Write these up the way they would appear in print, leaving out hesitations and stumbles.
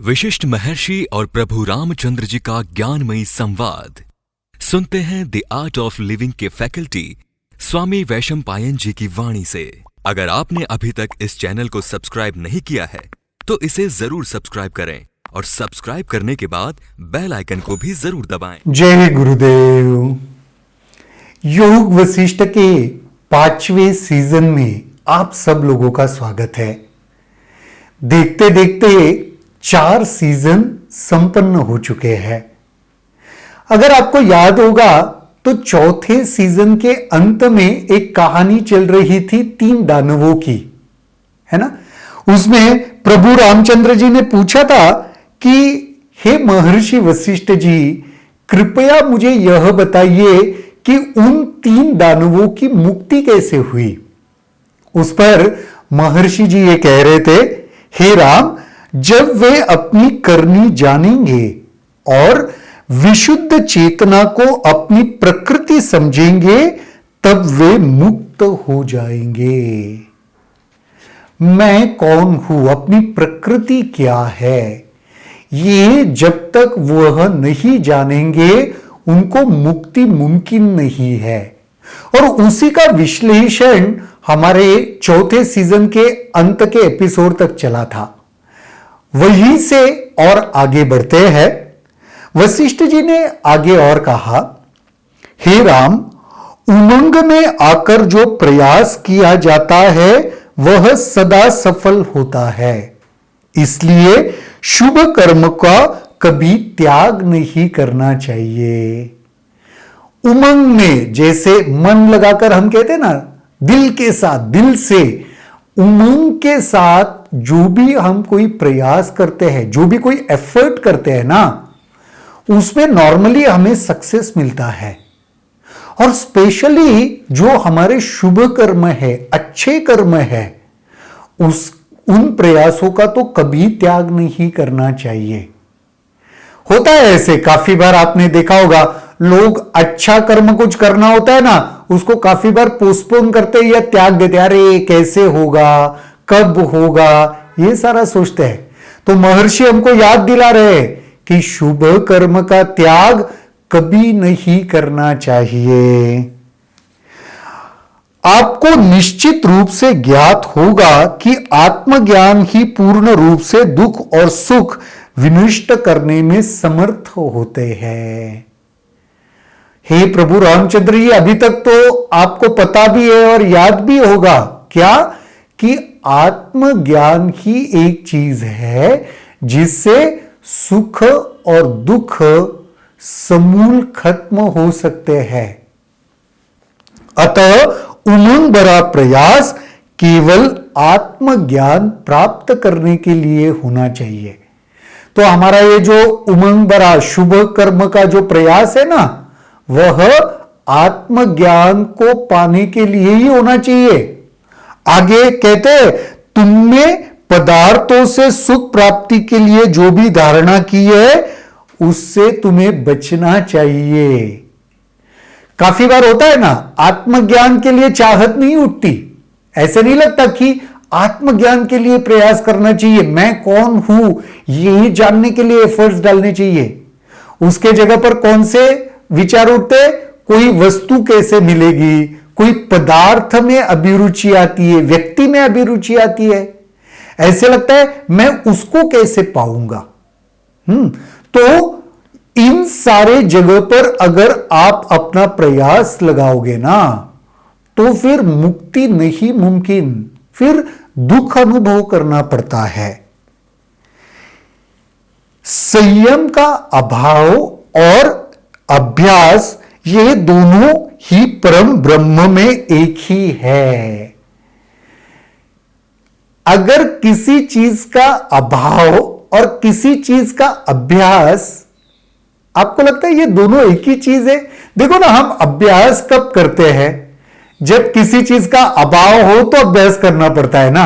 विशिष्ट महर्षि और प्रभु रामचंद्र जी का ज्ञानमयी संवाद सुनते हैं द आर्ट ऑफ लिविंग के फैकल्टी स्वामी वैशंपायन जी की वाणी से। अगर आपने अभी तक इस चैनल को सब्सक्राइब नहीं किया है तो इसे जरूर सब्सक्राइब करें और सब्सक्राइब करने के बाद बेल आइकन को भी जरूर दबाएं। जय गुरुदेव। योग वशिष्ठ के 5वें सीजन में आप सब लोगों का स्वागत है। देखते देखते 4 सीजन संपन्न हो चुके हैं। अगर आपको याद होगा तो चौथे सीजन के अंत में एक कहानी चल रही थी 3 दानवों की, है ना। उसमें प्रभु रामचंद्र जी ने पूछा था कि हे महर्षि वशिष्ठ जी, कृपया मुझे यह बताइए कि उन 3 दानवों की मुक्ति कैसे हुई। उस पर महर्षि जी ये कह रहे थे, हे राम, जब वे अपनी करनी जानेंगे और विशुद्ध चेतना को अपनी प्रकृति समझेंगे तब वे मुक्त हो जाएंगे। मैं कौन हूं, अपनी प्रकृति क्या है, ये जब तक वह नहीं जानेंगे उनको मुक्ति मुमकिन नहीं है। और उसी का विश्लेषण हमारे चौथे सीजन के अंत के एपिसोड तक चला था। वहीं से और आगे बढ़ते हैं। वशिष्ठ जी ने आगे और कहा, हे राम, उमंग में आकर जो प्रयास किया जाता है वह सदा सफल होता है। इसलिए शुभ कर्म का कभी त्याग नहीं करना चाहिए। उमंग में, जैसे मन लगाकर हम कहते हैं ना, दिल के साथ, दिल से, उमंग के साथ जो भी हम कोई प्रयास करते हैं, जो भी कोई एफर्ट करते हैं ना, उसमें नॉर्मली हमें सक्सेस मिलता है। और स्पेशली जो हमारे शुभ कर्म है, अच्छे कर्म है, उन प्रयासों का तो कभी त्याग नहीं करना चाहिए। होता है ऐसे, काफी बार आपने देखा होगा, लोग अच्छा कर्म कुछ करना होता है ना, उसको काफी बार पोस्टपोन करते हैं या त्याग देते हैं। अरे कैसे होगा, कब होगा, ये सारा सोचते हैं। तो महर्षि हमको याद दिला रहे हैं कि शुभ कर्म का त्याग कभी नहीं करना चाहिए। आपको निश्चित रूप से ज्ञात होगा कि आत्मज्ञान ही पूर्ण रूप से दुख और सुख विनष्ट करने में समर्थ होते हैं। हे प्रभु रामचंद्र जी, अभी तक तो आपको पता भी है और याद भी होगा क्या, कि आत्मज्ञान ही एक चीज है जिससे सुख और दुख समूल खत्म हो सकते हैं। अतः उमंग भरा प्रयास केवल आत्मज्ञान प्राप्त करने के लिए होना चाहिए। तो हमारा ये जो उमंग भरा शुभ कर्म का जो प्रयास है ना, वह आत्मज्ञान को पाने के लिए ही होना चाहिए। आगे कहते, तुमने पदार्थों से सुख प्राप्ति के लिए जो भी धारणा की है उससे तुम्हें बचना चाहिए। काफी बार होता है ना, आत्मज्ञान के लिए चाहत नहीं उठती। ऐसे नहीं लगता कि आत्मज्ञान के लिए प्रयास करना चाहिए, मैं कौन हूं ये जानने के लिए एफर्ट्स डालने चाहिए। उसके जगह पर कौन से विचार उठते, कोई वस्तु कैसे मिलेगी, कोई पदार्थ में अभिरुचि आती है, व्यक्ति में अभिरुचि आती है। ऐसे लगता है मैं उसको कैसे पाऊंगा। तो इन सारे जगह पर अगर आप अपना प्रयास लगाओगे ना, तो फिर मुक्ति नहीं मुमकिन, फिर दुख अनुभव करना पड़ता है। संयम का अभाव और अभ्यास, ये दोनों ही परम ब्रह्म में एक ही है। अगर किसी चीज का अभाव और किसी चीज का अभ्यास, आपको लगता है ये दोनों एक ही चीज है। देखो ना, हम अभ्यास कब करते हैं, जब किसी चीज का अभाव हो तो अभ्यास करना पड़ता है ना।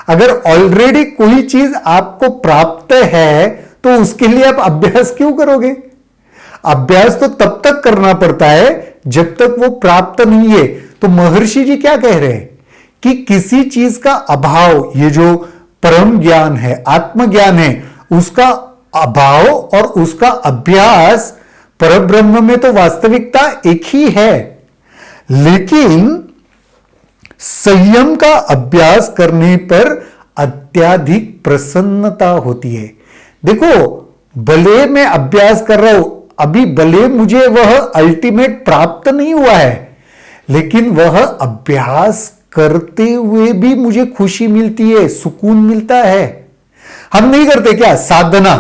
अगर ऑलरेडी कोई चीज आपको प्राप्त है तो उसके लिए आप अभ्यास क्यों करोगे। अभ्यास तो तब तक करना पड़ता है जब तक वो प्राप्त नहीं है। तो महर्षि जी क्या कह रहे हैं कि किसी चीज का अभाव, ये जो परम ज्ञान है, आत्मज्ञान है, उसका अभाव और उसका अभ्यास, परब्रह्म में तो वास्तविकता एक ही है, लेकिन संयम का अभ्यास करने पर अत्यधिक प्रसन्नता होती है। देखो, भले मैं अभ्यास कर रहा हूं, अभी भले मुझे वह अल्टीमेट प्राप्त नहीं हुआ है, लेकिन वह अभ्यास करते हुए भी मुझे खुशी मिलती है, सुकून मिलता है। हम नहीं करते क्या साधना,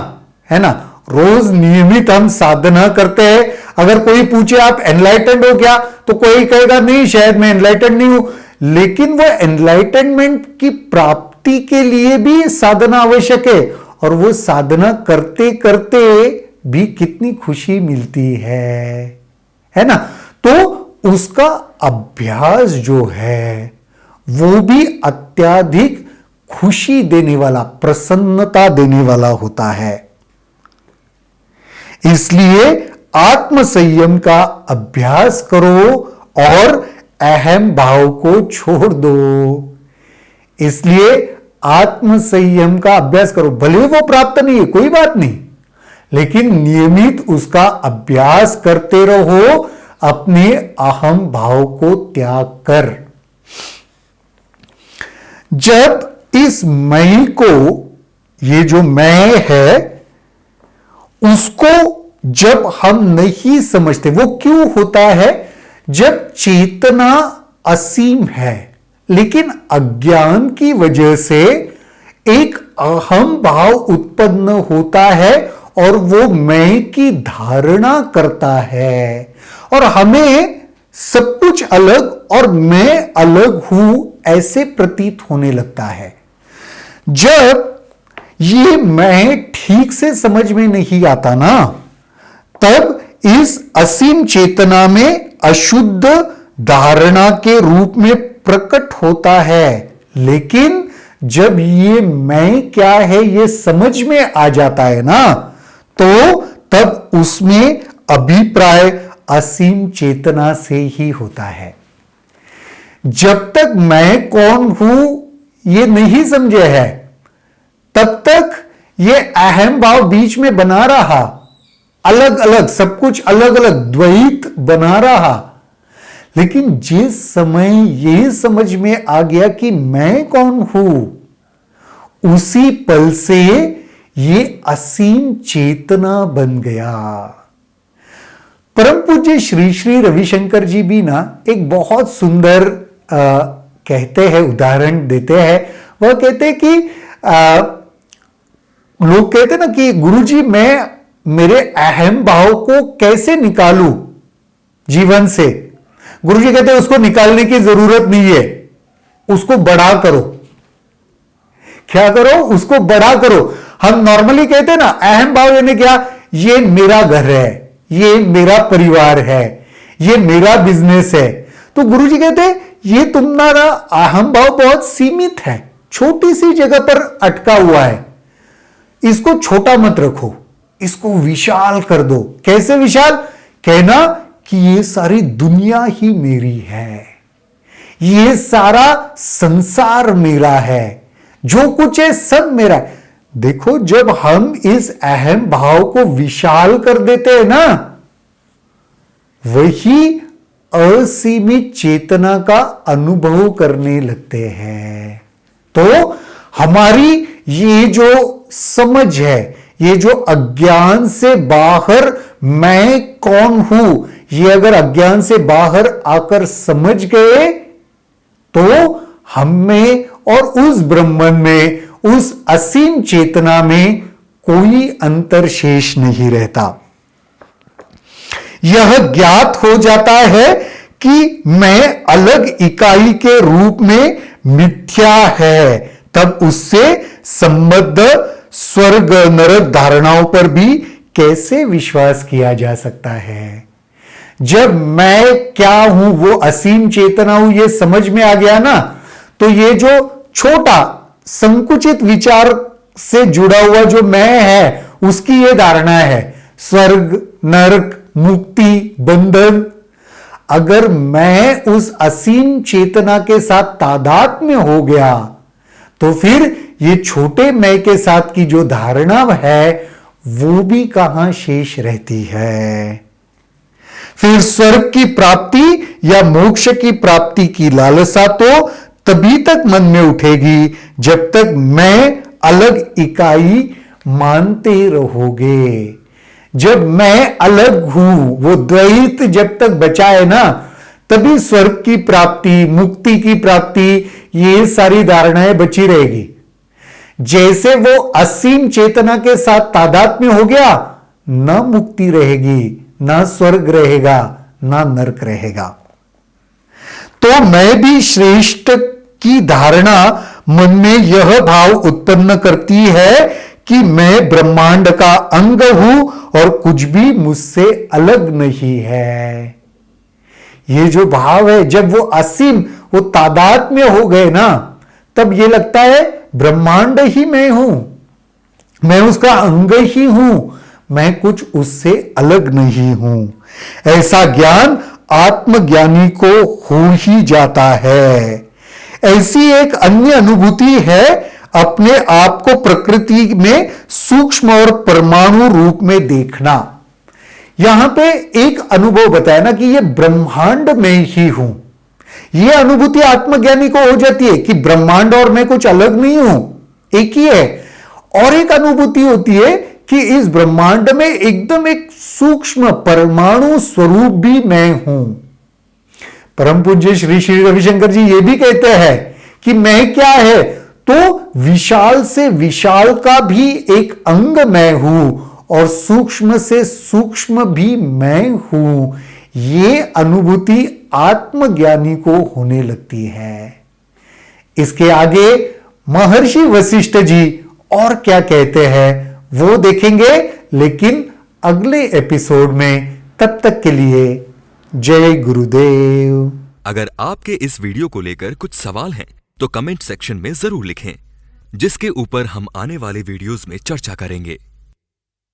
है ना? रोज नियमित हम साधना करते हैं। अगर कोई पूछे आप एनलाइटेंड हो क्या, तो कोई कहेगा नहीं, शायद मैं एनलाइटेंड नहीं हूं, लेकिन वह एनलाइटनमेंट की प्राप्ति के लिए भी साधना आवश्यक है, और वो साधना करते करते भी कितनी खुशी मिलती है ना? तो उसका अभ्यास जो है वो भी अत्यधिक खुशी देने वाला, प्रसन्नता देने वाला होता है। इसलिए आत्म संयम का अभ्यास करो और अहम भाव को छोड़ दो। इसलिए आत्म संयम का अभ्यास करो, भले वो प्राप्त नहीं है, कोई बात नहीं, लेकिन नियमित उसका अभ्यास करते रहो, अपने अहम भाव को त्याग कर। जब इस मैं को, ये जो मैं है, उसको जब हम नहीं समझते, वो क्यों होता है? जब चेतना असीम है, लेकिन अज्ञान की वजह से एक अहम भाव उत्पन्न होता है और वो मैं की धारणा करता है, और हमें सब कुछ अलग और मैं अलग हूं ऐसे प्रतीत होने लगता है। जब ये मैं ठीक से समझ में नहीं आता ना, तब इस असीम चेतना में अशुद्ध धारणा के रूप में प्रकट होता है। लेकिन जब ये मैं क्या है ये समझ में आ जाता है ना, तो तब उसमें अभिप्राय असीम चेतना से ही होता है। जब तक मैं कौन हूं ये नहीं समझे है, तब तक ये अहम भाव बीच में बना रहा, अलग अलग, सब कुछ अलग अलग द्वैत बना रहा। लेकिन जिस समय ये समझ में आ गया कि मैं कौन हूं, उसी पल से ये असीम चेतना बन गया। परम पूज्य श्री श्री रविशंकर जी भी ना एक बहुत सुंदर कहते हैं, उदाहरण देते हैं। वह कहते हैं कि लोग कहते ना कि गुरुजी मैं मेरे अहम भाव को कैसे निकालूं जीवन से। गुरुजी कहते हैं उसको निकालने की जरूरत नहीं है, उसको बड़ा करो। क्या करो? उसको बड़ा करो। हम नॉर्मली कहते हैं ना अहम भाव यानी क्या, ये मेरा घर है, ये मेरा परिवार है, ये मेरा बिजनेस है। तो गुरुजी कहते हैं ये तुम्हारा अहम भाव बहुत सीमित है, छोटी सी जगह पर अटका हुआ है, इसको छोटा मत रखो, इसको विशाल कर दो। कैसे विशाल? कहना कि ये सारी दुनिया ही मेरी है, ये सारा संसार मेरा है, जो कुछ है सब मेरा है। देखो, जब हम इस अहम भाव को विशाल कर देते हैं ना, वही असीमित चेतना का अनुभव करने लगते हैं। तो हमारी ये जो समझ है, ये जो अज्ञान से बाहर मैं कौन हूं, ये अगर अज्ञान से बाहर आकर समझ गए, तो हम में और उस ब्रह्मन में, उस असीम चेतना में कोई अंतर शेष नहीं रहता। यह ज्ञात हो जाता है कि मैं अलग इकाई के रूप में मिथ्या है, तब उससे संबद्ध स्वर्ग नरक धारणाओं पर भी कैसे विश्वास किया जा सकता है। जब मैं क्या हूं, वो असीम चेतना हूं, ये समझ में आ गया ना, तो ये जो छोटा संकुचित विचार से जुड़ा हुआ जो मैं है, उसकी ये धारणा है, स्वर्ग नरक मुक्ति बंधन। अगर मैं उस असीम चेतना के साथ तादात्म्य हो गया, तो फिर ये छोटे मैं के साथ की जो धारणा है वो भी कहां शेष रहती है। फिर स्वर्ग की प्राप्ति या मोक्ष की प्राप्ति की लालसा तो तभी तक मन में उठेगी जब तक मैं अलग इकाई मानते रहोगे। जब मैं अलग हूं, वो द्वैत जब तक बचा है ना, तभी स्वर्ग की प्राप्ति, मुक्ति की प्राप्ति, ये सारी धारणाएं बची रहेगी। जैसे वो असीम चेतना के साथ तादात्म्य हो गया, ना मुक्ति रहेगी, ना स्वर्ग रहेगा, ना नरक रहेगा। तो मैं भी श्रेष्ठ की धारणा मन में यह भाव उत्पन्न करती है कि मैं ब्रह्मांड का अंग हूं और कुछ भी मुझसे अलग नहीं है। ये जो भाव है, जब वो असीम, वो तादात्म्य हो गए ना, तब ये लगता है ब्रह्मांड ही मैं हूं, मैं उसका अंग ही हूं, मैं कुछ उससे अलग नहीं हूं। ऐसा ज्ञान आत्मज्ञानी को हो ही जाता है। ऐसी एक अन्य अनुभूति है अपने आप को प्रकृति में सूक्ष्म और परमाणु रूप में देखना। यहां पे एक अनुभव बताया ना कि ये ब्रह्मांड में ही हूं। यह अनुभूति आत्मज्ञानी को हो जाती है कि ब्रह्मांड और मैं कुछ अलग नहीं हूं, एक ही है। और एक अनुभूति होती है कि इस ब्रह्मांड में एकदम एक सूक्ष्म परमाणु स्वरूप भी मैं हूं। परम पूज्य श्री श्री रविशंकर जी ये भी कहते हैं कि मैं क्या है, तो विशाल से विशाल का भी एक अंग मैं हूं और सूक्ष्म से सूक्ष्म भी मैं हूं। ये अनुभूति आत्मज्ञानी को होने लगती है। इसके आगे महर्षि वशिष्ठ जी और क्या कहते हैं वो देखेंगे, लेकिन अगले एपिसोड में। तब तक के लिए जय गुरुदेव। अगर आपके इस वीडियो को लेकर कुछ सवाल हैं तो कमेंट सेक्शन में जरूर लिखें, जिसके ऊपर हम आने वाले वीडियोस में चर्चा करेंगे।